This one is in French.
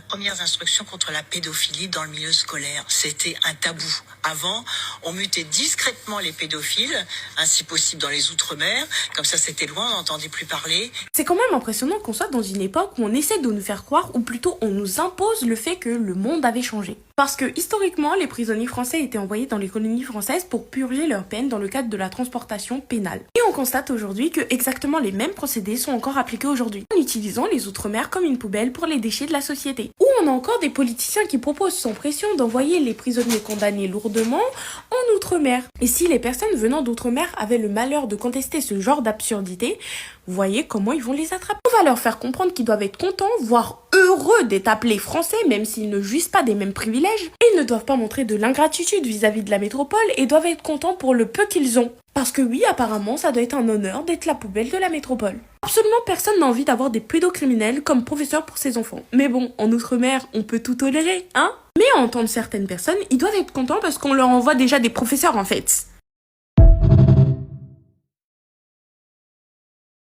Premières instructions contre la pédophilie dans le milieu scolaire. C'était un tabou. Avant, on mutait discrètement les pédophiles, ainsi possible dans les Outre-mer. Comme ça, c'était loin, on n'entendait plus parler. C'est quand même impressionnant qu'on soit dans une époque où on essaie de nous faire croire, ou plutôt on nous impose le fait que le monde avait changé. Parce que historiquement, les prisonniers français étaient envoyés dans les colonies françaises pour purger leur peine dans le cadre de la transportation pénale. Et on constate aujourd'hui que exactement les mêmes procédés sont encore appliqués aujourd'hui, en utilisant les Outre-mer comme une poubelle pour les déchets de la société. Ou on a encore des politiciens qui proposent sans pression d'envoyer les prisonniers condamnés lourdement en Outre-mer. Et si les personnes venant d'Outre-mer avaient le malheur de contester ce genre d'absurdité, vous voyez comment ils vont les attraper. On va leur faire comprendre qu'ils doivent être contents, voire heureux d'être appelés français, même s'ils ne jouissent pas des mêmes privilèges. Et ils ne doivent pas montrer de l'ingratitude vis-à-vis de la métropole et doivent être contents pour le peu qu'ils ont. Parce que oui, apparemment, ça doit être un honneur d'être la poubelle de la métropole. Absolument personne n'a envie d'avoir des pédocriminels comme professeurs pour ses enfants. Mais bon, en Outre-mer, on peut tout tolérer, hein ? Mais à entendre certaines personnes, ils doivent être contents parce qu'on leur envoie déjà des professeurs en fait.